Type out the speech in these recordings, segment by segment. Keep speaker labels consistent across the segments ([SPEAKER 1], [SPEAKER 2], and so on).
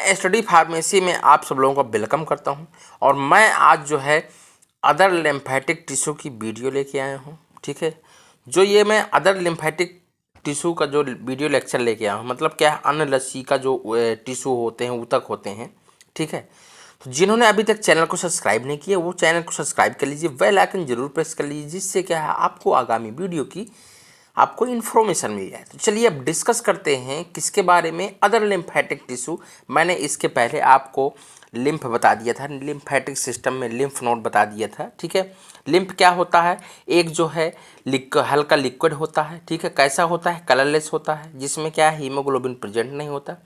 [SPEAKER 1] मैं study pharmacy में आप सब लोगों का वेलकम करता हूं और मैं आज जो है अदर लिम्फेटिक टिश्यू की वीडियो लेके आया हूं। ठीक है, जो ये मैं अदर लिम्फेटिक टिश्यू का जो वीडियो लेक्चर लेके आया हूं, मतलब क्या है, अन्य लसी का जो टिश्यू होते हैं, ऊतक होते हैं। ठीक है, तो जिन्होंने अभी तक चैनल को सब्सक्राइब नहीं किया वो चैनल को सब्सक्राइब कर लीजिए, बेल आइकन जरूर प्रेस कर लीजिए, जिससे क्या है आपको आगामी वीडियो की आपको इन्फॉर्मेशन मिल जाए। तो चलिए अब डिस्कस करते हैं किसके बारे में, अदर लिम्फेटिक टिश्यू। मैंने इसके पहले आपको लिम्फ बता दिया था, लिम्फेटिक सिस्टम में लिम्फ नोड बता दिया था। ठीक है, लिम्फ क्या होता है, एक जो है हल्का लिक्विड होता है। ठीक है, कैसा होता है, कलरलेस होता है, जिसमें क्या है हीमोग्लोबिन प्रेजेंट नहीं होता,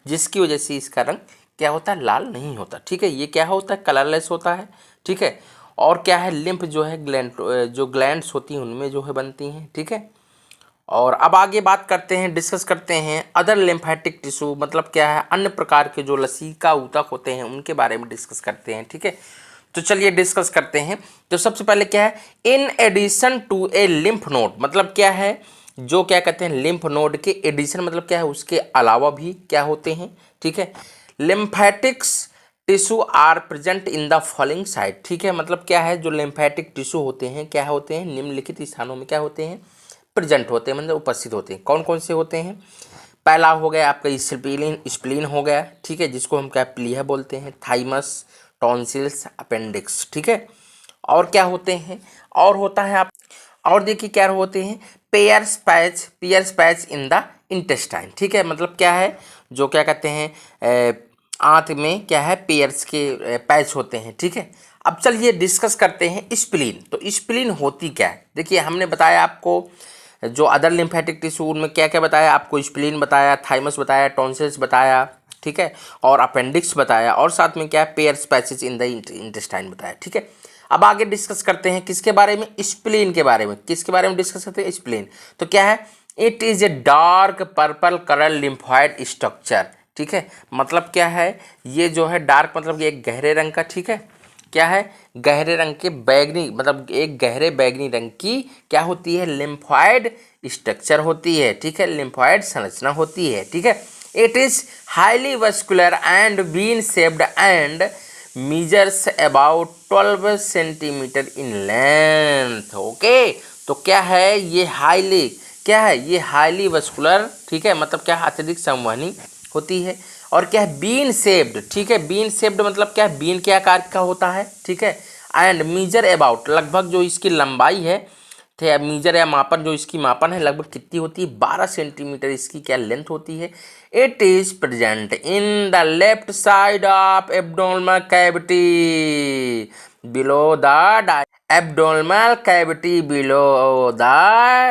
[SPEAKER 1] जिसकी वजह से इसका रंग क्या होता है, लाल नहीं होता। ठीक है, ये क्या होता है, कलरलेस होता है। ठीक है, और क्या है, लिम्फ जो है जो ग्लैंड्स होती हैं उनमें जो है बनती हैं। ठीक है, और अब आगे बात करते हैं, डिस्कस करते हैं अदर लिम्फेटिक टिश्यू, मतलब क्या है, अन्य प्रकार के जो लसीका ऊतक होते हैं उनके बारे में डिस्कस करते हैं। ठीक है, तो चलिए डिस्कस करते हैं। तो सबसे पहले क्या है, in addition to a lymph node, मतलब क्या है, जो क्या कहते हैं लिम्फ नोड के एडिशन, मतलब क्या है उसके अलावा भी क्या होते हैं। ठीक है, lymphatics tissue are present in the following site. ठीक है, मतलब क्या है, जो लिम्फेटिक टिश्यू होते हैं क्या होते हैं, निम्नलिखित स्थानों में क्या होते हैं, प्रेजेंट होते हैं, मतलब उपस्थित होते हैं। कौन कौन से होते हैं, पहला हो गया आपका स्प्लीन हो गया। ठीक है, जिसको हम क्या प्लीहा बोलते हैं, थाइमस, टॉन्सिल्स, अपेंडिक्स। ठीक है, और क्या होते हैं, और होता है आप, और देखिए क्या होते हैं, pairs patch in the intestine. ठीक है, मतलब क्या है, जो क्या कहते हैं आंत में क्या है, पेयर्स के पैच होते हैं। ठीक है, अब चलिए डिस्कस करते हैं स्प्लीन। तो स्प्लीन होती क्या है, देखिए हमने बताया आपको जो अदर लिम्फेटिक टिश्यू उनमें क्या क्या बताया आपको, स्प्लीन बताया, थाइमस बताया, टॉन्सिल्स बताया। ठीक है, और अपेंडिक्स बताया, और साथ में क्या है, pairs patches in the intestine बताया। ठीक है, अब आगे डिस्कस करते हैं किसके बारे में, स्प्लीन के बारे में। किसके बारे में डिस्कस करते हैं, स्प्लीन। तो क्या है, it is a dark purple colour lymphoid structure. ठीक है, मतलब क्या है, ये जो है डार्क मतलब एक गहरे रंग का, ठीक है, क्या है, गहरे रंग के बैगनी, मतलब एक गहरे बैगनी रंग की क्या होती है, लिम्फॉइड स्ट्रक्चर होती है। ठीक है, लिम्फॉइड संरचना होती है। ठीक है, it is highly vascular and bean shaped and measures about 12 centimetre in length. Okay, तो क्या है, ये हाईली क्या है, ये हाईली वस्कुलर, ठीक है, मतलब क्या अत्यधिक संवहनी होती है, और क्या है, बीन शेप्ड। ठीक है, बीन शेप्ड मतलब क्या है, बीन के आकार का होता है। ठीक है, एंड मीजर अबाउट, लगभग जो इसकी लंबाई है, मीजर या मापन, जो इसकी मापन है लगभग कितनी होती है, 12 सेंटीमीटर इसकी क्या लेंथ होती है। It is present in the left side of abdominal cavity below the abdominal cavity below the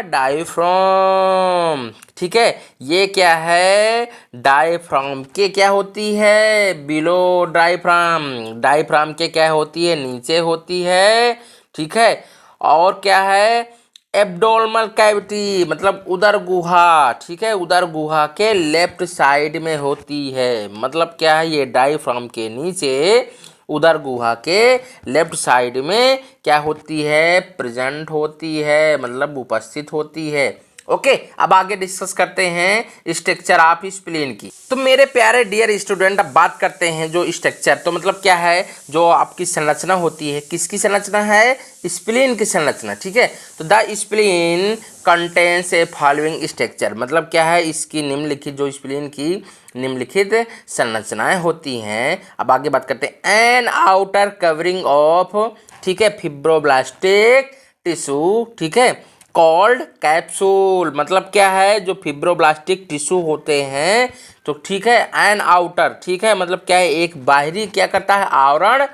[SPEAKER 1] diaphragm. ठीक है, ये क्या है, डायफ्राम के क्या होती है, बिलो डायफ्राम, डायफ्राम के क्या होती है, नीचे होती है। ठीक है, और क्या है, एब्डोमिनल कैविटी मतलब उदर गुहा। ठीक है, उदर गुहा के लेफ्ट साइड में होती है, मतलब क्या है, ये डायफ्राम के नीचे उदर गुहा के लेफ्ट साइड में क्या होती है, प्रेजेंट होती है, मतलब उपस्थित होती है। ओके, अब आगे डिस्कस करते हैं स्ट्रक्चर ऑफ स्प्लीन की। तो मेरे प्यारे डियर स्टूडेंट, अब बात करते हैं जो स्ट्रक्चर, तो मतलब क्या है, जो आपकी संरचना होती है, किसकी संरचना है, स्प्लीन की संरचना। ठीक है, तो the spleen contains A following structure, मतलब क्या है, इसकी निम्नलिखित, जो स्प्लीन की निम्नलिखित संरचनाएं होती हैं। अब आगे बात करते हैं, एन आउटर कवरिंग ऑफ, ठीक है, फिब्रोब्लास्टिक टिश्यू, ठीक है, कॉल्ड कैप्सूल, मतलब क्या है, जो फिब्रोब्लास्टिक टिश्यू होते हैं, तो ठीक है, एन आउटर, ठीक है, मतलब क्या है, एक बाहरी क्या करता है, आवरण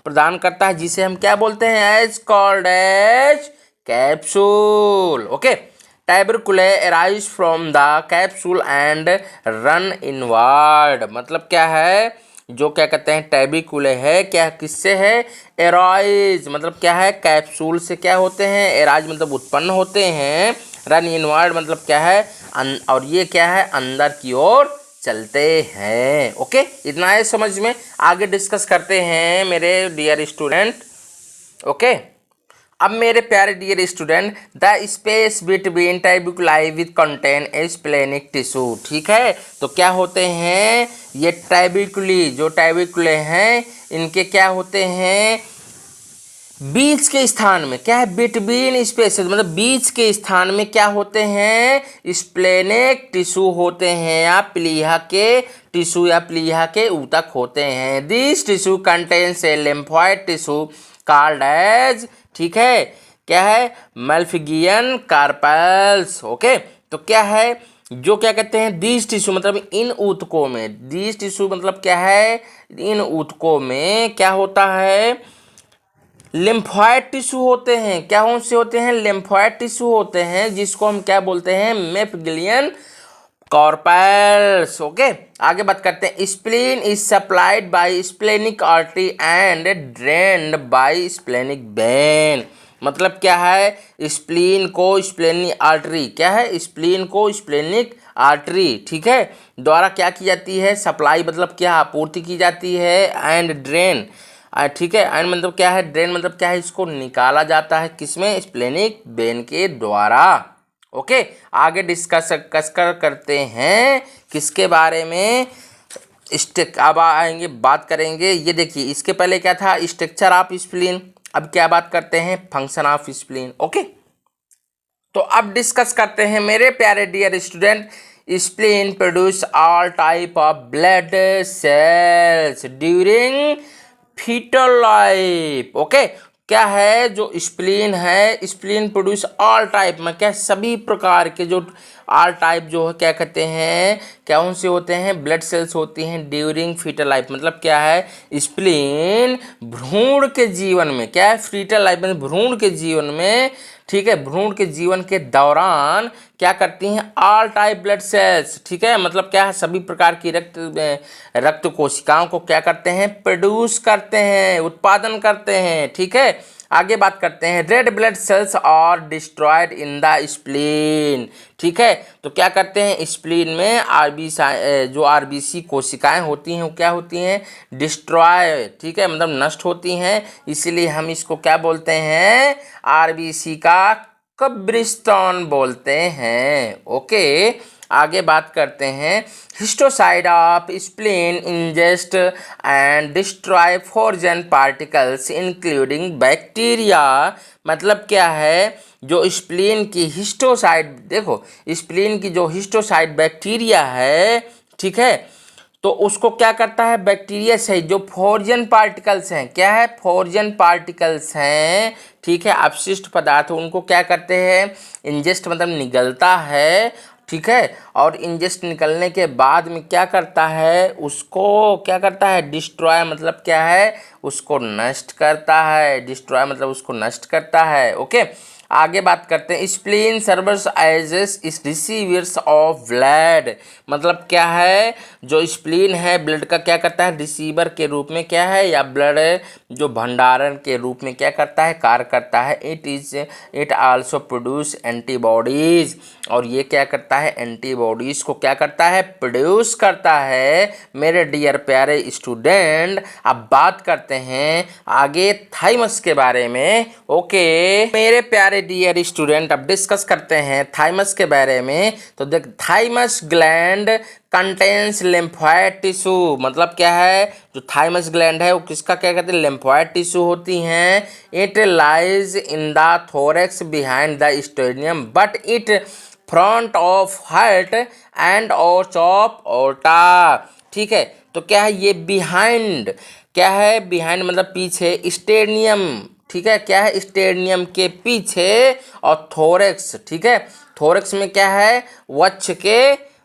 [SPEAKER 1] प्रदान करता है, जिसे हम क्या बोलते हैं, as called as capsule. Okay, trabeculae arise from the capsule and run inward, मतलब क्या है, जो क्या कहते हैं, टैबिकुले है, क्या किससे है, एराइज, मतलब क्या है, कैप्सूल से क्या होते हैं, एराइज मतलब उत्पन्न होते हैं, रन इनवर्ड मतलब क्या है, और ये क्या है, अंदर की ओर चलते हैं। ओके, इतना है समझ में, आगे डिस्कस करते हैं मेरे डियर स्टूडेंट। ओके, अब मेरे प्यारे dear student, the space between trabeculae with contain splenic tissue, ठीक है। तो क्या होते हैं ये ट्यूबिकुली, जो ट्यूबिकुले हैं इनके क्या होते हैं, बीच के स्थान में क्या है, बिटवीन स्पेसेस मतलब बीच के स्थान में क्या होते हैं, स्प्लेनिक टिश्यू होते हैं या प्लीहा के टिश्यू या प्लीहा के ऊतक होते हैं। This tissue contains a lymphoid tissue called as, ठीक है, क्या है, मल्फिगियन कार्पल्स। ओके, तो क्या है, जो क्या कहते हैं दिस टिश्यू मतलब इन ऊतकों में, दिस टिश्यू मतलब क्या है, इन ऊतकों में क्या होता है, लिम्फोइड टिश्यू होते हैं। क्या कौन से होते हैं, लिम्फोइड टिश्यू होते हैं, जिसको हम क्या बोलते हैं, मेफिलियन कॉर्पल्स। ओके, आगे बात करते हैं। Spleen is supplied by splenic artery and drained by splenic vein. मतलब क्या है, स्प्लीन को स्प्लेनिक आर्टरी, क्या है, स्प्लीन को स्प्लेनिक आर्टरी, ठीक है, द्वारा क्या की जाती है, सप्लाई मतलब क्या, आपूर्ति की जाती है, एंड ड्रेन, ठीक है, एंड मतलब क्या है, ड्रेन मतलब क्या है, इसको निकाला जाता है किसमें, स्प्लेनिक वेन के द्वारा। ओके, आगे डिस्कस करते हैं किसके बारे में, अब आएंगे बात करेंगे। ये देखिए, इसके पहले क्या था, स्ट्रक्चर ऑफ स्प्लीन, अब क्या बात करते हैं, फंक्शन ऑफ स्प्लीन। ओके, तो अब डिस्कस करते हैं मेरे प्यारे dear student. Spleen produce all type of blood cells during fetal life. Okay, क्या है, जो स्प्लीन है, स्प्लीन प्रोड्यूस ऑल टाइप में क्या, सभी प्रकार के जो ऑल टाइप जो है क्या कहते हैं, क्या उनसे होते हैं, ब्लड सेल्स होती हैं ड्यूरिंग फीटल लाइफ। मतलब क्या है, स्प्लीन भ्रूण के जीवन में, क्या है, फीटल लाइफ में भ्रूण के जीवन में, ठीक है, भ्रूण के जीवन के दौरान क्या करती हैं, ऑल टाइप ब्लड सेल्स, ठीक है, मतलब क्या है, सभी प्रकार की रक्त कोशिकाओं को क्या करते हैं, प्रोड्यूस करते हैं, उत्पादन करते हैं, ठीक है। आगे बात करते हैं, red blood cells are destroyed in the spleen, ठीक है। तो क्या करते हैं, स्प्लीन में जो आरबीसी कोशिकाएं होती हैं वो क्या होती हैं, डिस्ट्रॉय, ठीक है, मतलब नष्ट होती हैं, इसीलिए हम इसको क्या बोलते हैं, आरबीसी का कब्रिस्तान बोलते हैं। ओके, आगे बात करते हैं, histiocytes of spleen ingest and destroy foreign particles including bacteria. मतलब क्या है, जो स्प्लीन की हिस्टोसाइड, देखो स्प्लीन की जो हिस्टोसाइड बैक्टीरिया है, ठीक है, तो उसको क्या करता है, बैक्टीरिया से जो फॉरेन पार्टिकल्स हैं, क्या है, फॉरेन पार्टिकल्स हैं, ठीक है, अपशिष्ट पदार्थ, उनको क्या करते हैं, इंजेस्ट मतलब निगलता है, ठीक है, और इंजेस्ट निकलने के बाद में क्या करता है, उसको क्या करता है, डिस्ट्रॉय मतलब क्या है, उसको नष्ट करता है, डिस्ट्रॉय मतलब उसको नष्ट करता है। ओके, आगे बात करते हैं, स्प्लीन सर्वर्स एज इस रिसीवर्स ऑफ ब्लड। मतलब क्या है, जो स्प्लीन है ब्लड का क्या करता है, रिसीवर के रूप में क्या है, या ब्लड जो भंडारण के रूप में क्या करता है, कार्य करता है। इट आल्सो प्रोड्यूस एंटीबॉडीज, और ये क्या करता है, एंटीबॉडीज को क्या करता है, प्रोड्यूस करता है। मेरे डियर प्यारे स्टूडेंट, अब बात करते हैं आगे थाइमस के बारे में। ओके मेरे प्यारे डियर स्टूडेंट, अब डिस्कस करते हैं थाइमस के बारे में। तो देख, thymus gland contains lymphoid tissue. मतलब क्या है, जो थाइमस ग्लैंड है वो किसका क्या कहते हैं, लिम्फोइड टिश्यू होती हैं। It lies in the thorax behind the sternum but it front of heart and arch of aorta, ठीक है। तो क्या है, ये बिहाइंड, क्या है, बिहाइंड मतलब पीछे, स्टेडियम, ठीक है, क्या है, स्टेडियम के पीछे, और थोरेक्स, ठीक है, थोरेक्स में क्या है,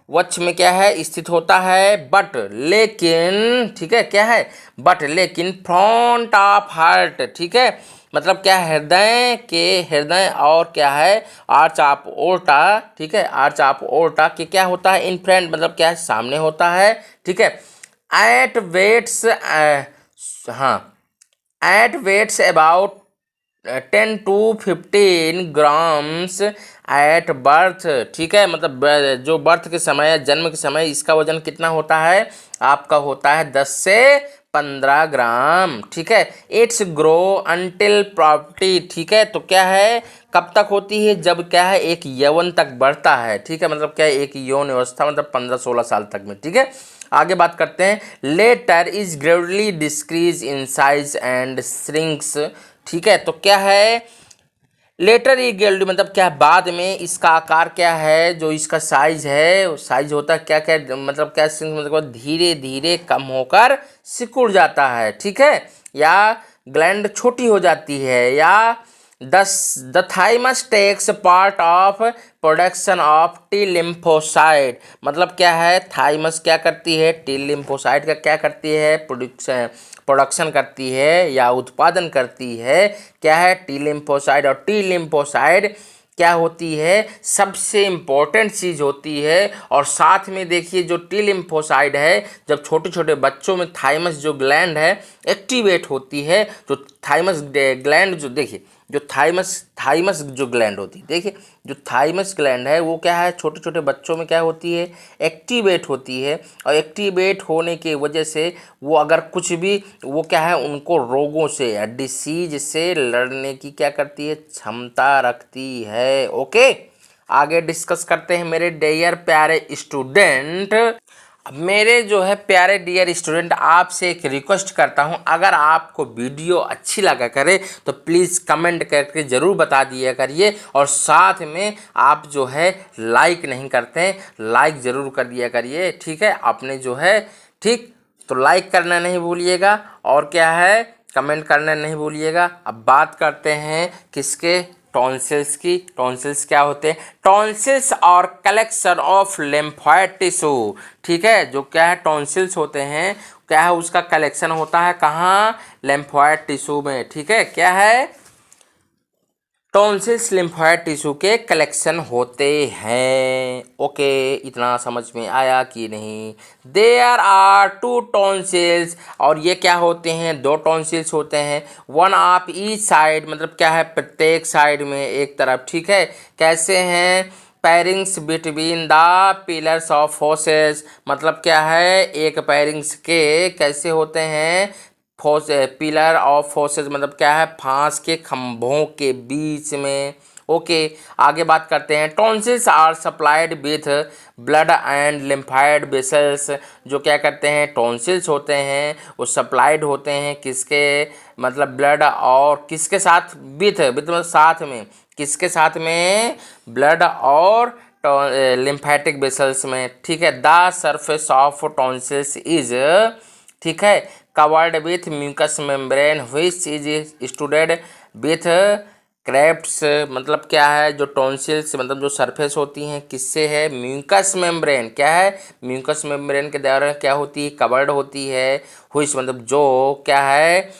[SPEAKER 1] वक्ष में क्या है, स्थित होता है, बट लेकिन, ठीक है, क्या है, बट लेकिन फ्रंट ऑफ हार्ट, ठीक है, मतलब क्या, हृदय और क्या है, आर्च ऑफ ओर्टा, ठीक है, आर्च ऑफ ओर्टा के क्या होता है, इन फ्रंट मतलब क्या है, सामने होता है, ठीक है। एट वेट्स, हाँ, it weighs about 10 to 15 grams at birth, ठीक है, मतलब जो बर्थ के समय, जन्म के समय इसका वजन कितना होता है, आपका होता है 10 से 15 ग्राम, ठीक है। इट्स ग्रो अंटिल प्रॉपर्टी, ठीक है। तो क्या है, कब तक होती है, जब क्या है एक यौवन तक बढ़ता है, ठीक है। मतलब क्या है, एक यौन अवस्था, मतलब 15-16 साल तक में, ठीक है। आगे बात करते हैं, later is gradually decreases in size and shrinks, ठीक है। तो क्या है, लेटर ई गेल्ड मतलब क्या है, बाद में इसका आकार क्या है, जो इसका साइज है, साइज होता है क्या क्या, मतलब क्या, मतलब धीरे धीरे कम होकर सिकुड़ जाता है, ठीक है। या ग्लैंड छोटी हो जाती है, या the thymus takes part of production of T lymphocyte, मतलब क्या है, थाइमस क्या करती है, टी लिम्फोसाइट का क्या करती है, प्रोडक्शन करती है या उत्पादन करती है, क्या है, टी लिम्फोसाइट। और टी लिम्फोसाइट क्या होती है, सबसे इम्पोर्टेंट चीज़ होती है। और साथ में देखिए, जो टी लिम्फोसाइट है, जब छोटे छोटे बच्चों में थाइमस जो ग्लैंड है एक्टिवेट होती है, जो थाइमस ग्लैंड जो देखिए, जो थाइमस जो ग्लैंड होती है, देखिए जो थाइमस ग्लैंड है वो क्या है, छोटे छोटे बच्चों में क्या होती है, एक्टिवेट होती है। और एक्टिवेट होने की वजह से वो अगर कुछ भी, वो क्या है, उनको रोगों से या डिसीज से लड़ने की क्या करती है, क्षमता रखती है। ओके, आगे डिस्कस करते हैं मेरे डियर प्यारे स्टूडेंट। अब मेरे जो है प्यारे डियर स्टूडेंट, आपसे एक रिक्वेस्ट करता हूं, अगर आपको वीडियो अच्छी लगा करे तो प्लीज़ कमेंट करके ज़रूर बता दिया करिए। और साथ में आप जो है लाइक नहीं करते हैं, लाइक ज़रूर कर दिया करिए, ठीक है। आपने जो है, ठीक, तो लाइक करना नहीं भूलिएगा, और क्या है, कमेंट करना नहीं भूलिएगा। अब बात करते हैं किसके, टॉन्सिल्स की। टॉन्सिल्स क्या होते हैं, टॉन्सिल्स और कलेक्शन ऑफ लिम्फोइड टिश्यू, ठीक है। जो क्या है, टॉन्सिल्स होते हैं, क्या है, उसका कलेक्शन होता है कहाँ, लिम्फोइड टिश्यू में, ठीक है। क्या है, टॉन्सिल्स लिम्फोइड टिश्यू के कलेक्शन होते हैं। ओके, इतना समझ में आया कि नहीं। देयर आर 2 टॉन्सिल्स, और ये क्या होते हैं, 2 टॉन्सिल्स होते हैं, 1 ऑफ ईच साइड, मतलब क्या है, प्रत्येक साइड में एक तरफ, ठीक है। कैसे हैं, पैरिंग्स between the pillars of Fosse's, मतलब क्या है, एक पैरिंग्स के कैसे होते हैं, पिलर ऑफ फोर्सेस, मतलब क्या है, फांस के खंभों के बीच में। ओके, आगे बात करते हैं, tonsils are supplied with blood and lymphoid vessels, जो क्या करते हैं, टॉन्सिल्स होते हैं वो सप्लाइड होते हैं किसके, मतलब ब्लड, और किसके साथ, विथ मतलब साथ में, किसके साथ में, ब्लड और लिम्फेटिक वेसल्स में, ठीक है। The surface of tonsils is, ठीक है, covered with mucous membrane which is studded with crypts, मतलब क्या है, जो टॉन्सिल्स मतलब जो सरफेस होती हैं किससे है, म्यूकस मेम्ब्रेन, क्या है, म्यूकस मेम्ब्रेन के द्वारा क्या होती है, कवर्ड होती है। व्हिच मतलब जो क्या है,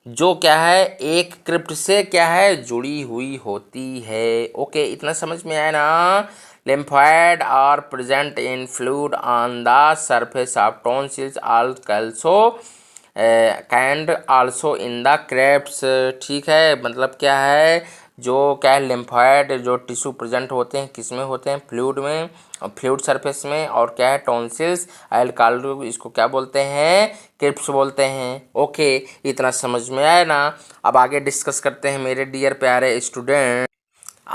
[SPEAKER 1] जो क्या है, एक क्रिप्ट से क्या है, जुड़ी हुई होती है। ओके, इतना समझ में आया ना। lymphoid are present in fluid on the surface of tonsils, also and also in the crepes, ठीक है। मतलब क्या है, जो क्या है, लिम्फॉइड जो टिश्यू प्रेजेंट होते हैं किस में होते हैं, फ्लूइड में, फ्लूइड सरफेस में। और क्या है, टॉन्सिल्स एल्कालो, इसको क्या बोलते हैं, क्रिप्स बोलते हैं। ओके, इतना समझ में आया ना। अब आगे डिस्कस करते हैं मेरे डियर प्यारे स्टूडेंट।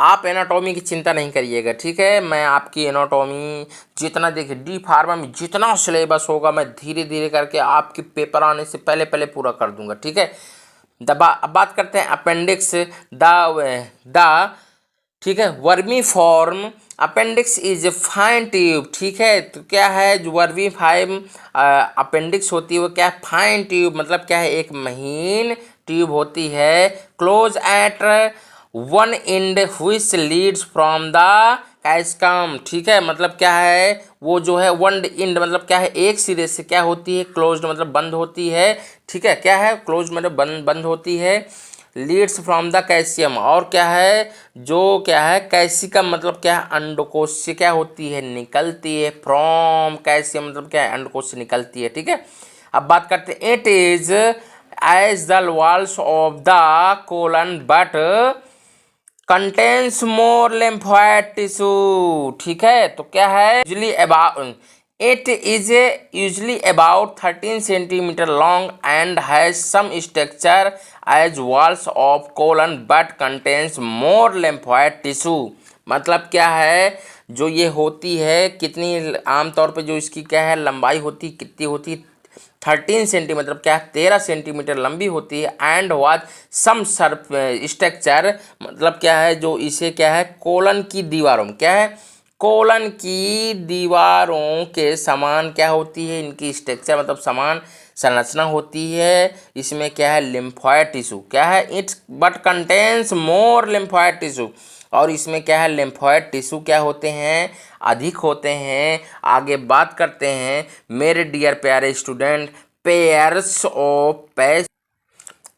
[SPEAKER 1] आप एनाटॉमी की चिंता नहीं करिएगा, ठीक है। मैं आपकी एनाटॉमी जितना, देखिए डी फार्मा में जितना सिलेबस होगा मैं धीरे धीरे करके आपके पेपर आने से पहले पहले पूरा कर दूंगा, ठीक है। अब बात करते हैं अपेंडिक्स, द ठीक है, vermi form appendix is fine tube, ठीक है। तो क्या है, जो वर्मी फाइम अपेंडिक्स होती है वो क्या है, फाइन ट्यूब, मतलब क्या है, एक महीन ट्यूब होती है, close at one end which leads from the caecum, ठीक है। मतलब क्या है, वो जो है वन एंड मतलब क्या है, एक सिरे से क्या होती है, क्लोज्ड मतलब बंद होती है, ठीक है। क्या है, क्लोज मतलब बंद होती है, लीड्स फ्रॉम द कैल्शियम, और क्या है, जो क्या है, कैल्शियम मतलब क्या है, अंडकोश से क्या होती है, निकलती है, फ्रॉम कैल्शियम मतलब क्या है, अंडकोश से निकलती है, ठीक है। अब बात करते हैं, it is as the walls of the colon but contains more lymphoid tissue, ठीक है। तो क्या है, usually about It is usually about 13 centimeter long and has some structure as walls of colon but contains more lymphoid tissue। मतलब क्या है, जो ये होती है कितनी, आमतौर पे जो इसकी क्या है लंबाई होती, कितनी होती, 13 सेंटीमीटर, मतलब क्या है 13 सेंटीमीटर लंबी होती है। And was some surf structure, मतलब क्या है जो इसे क्या है कोलन की दीवारों में, क्या है कोलन की दीवारों के समान क्या होती है, इनकी स्ट्रक्चर मतलब समान संरचना होती है। इसमें क्या है लिम्फॉइड टिश्यू, क्या है it's but contains more lymphoid tissue, और इसमें क्या है लिम्फॉइड टिश्यू क्या होते हैं, अधिक होते हैं। आगे बात करते हैं मेरे डियर प्यारे स्टूडेंट, पेयर्स ऑफ पैच।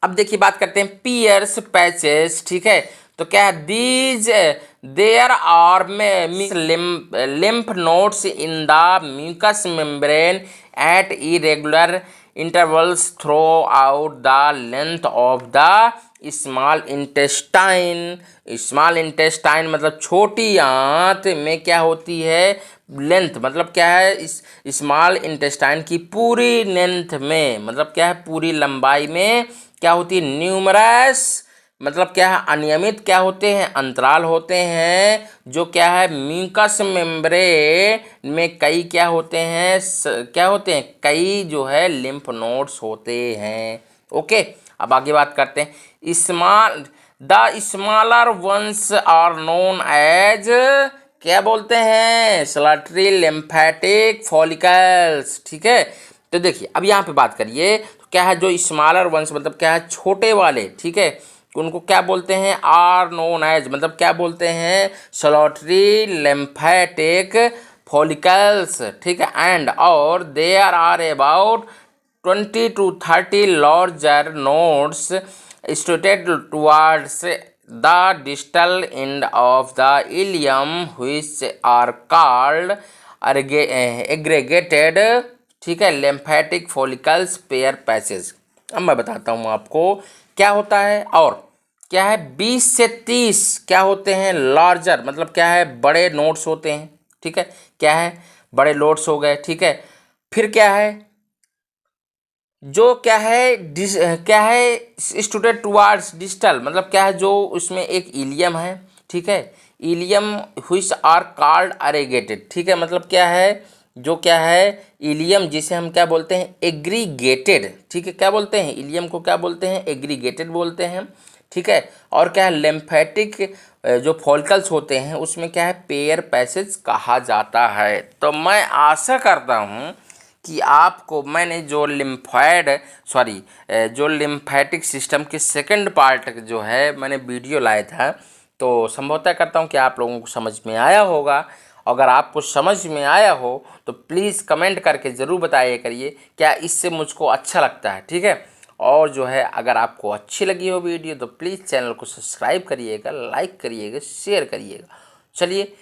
[SPEAKER 1] अब देखिए बात करते हैं पियर्स पैचेस, ठीक है। तो क्या है these there are lymph nodes in the mucous membrane at irregular intervals throughout the length of the small intestine. Small intestine मतलब छोटी आंत में क्या होती है लेंथ, मतलब क्या है इस स्मॉल इंटेस्टाइन की पूरी लेंथ में, मतलब क्या है पूरी लंबाई में क्या होती है न्यूमरस, मतलब क्या है अनियमित क्या होते हैं अंतराल होते हैं, जो क्या है म्यूकस मेम्ब्रेन में कई क्या होते हैं क्या होते हैं कई जो है लिम्फ नोड्स होते हैं। ओके, अब आगे बात करते हैं small, the smaller ones are known as, क्या बोलते हैं सलाटरी लिम्फेटिक फॉलिकल्स, ठीक है। तो देखिए अब यहाँ पे बात करिए, तो क्या है जो स्मॉलर वंस मतलब क्या है छोटे वाले, ठीक है, उनको क्या बोलते हैं आर नोन एज, मतलब क्या बोलते हैं सलाटरी लिम्फेटिक फॉलिकल्स, ठीक है। एंड और there are about 20 to 30 larger nodes situated towards the distal end of the ileum which are called aggregated, ठीक है, lymphatic follicles pair patches। अब मैं बताता हूँ आपको क्या होता है, और क्या है 20 से 30 क्या होते हैं लार्जर, मतलब क्या है बड़े नोड्स होते हैं, ठीक है, क्या है बड़े नोड्स हो गए, ठीक है। फिर क्या है जो क्या है स्टूडेंट टुवार्ड्स डिस्टल, मतलब क्या है जो उसमें एक इलियम है, ठीक है, इलियम व्हिच आर कॉल्ड अरेगेटेड, ठीक है, मतलब क्या है जो क्या है इलियम जिसे हम क्या बोलते हैं एग्रीगेटेड, ठीक है, क्या बोलते हैं इलियम को क्या बोलते हैं एग्रीगेटेड बोलते हैं, ठीक है। और क्या है लिम्फेटिक जो फॉलिकल्स होते हैं उसमें क्या है पेयर पैसेज कहा जाता है। तो मैं आशा करता हूँ कि आपको मैंने जो जो लिम्फेटिक सिस्टम के सेकंड पार्ट जो है मैंने वीडियो लाया था, तो संभवतः करता हूँ कि आप लोगों को समझ में आया होगा। अगर आपको समझ में आया हो तो प्लीज़ कमेंट करके ज़रूर बताइए करिए क्या इससे मुझको अच्छा लगता है, ठीक है। और जो है अगर आपको अच्छी लगी हो वीडियो तो प्लीज़ चैनल को सब्सक्राइब करिएगा, लाइक करिएगा, शेयर करिएगा। चलिए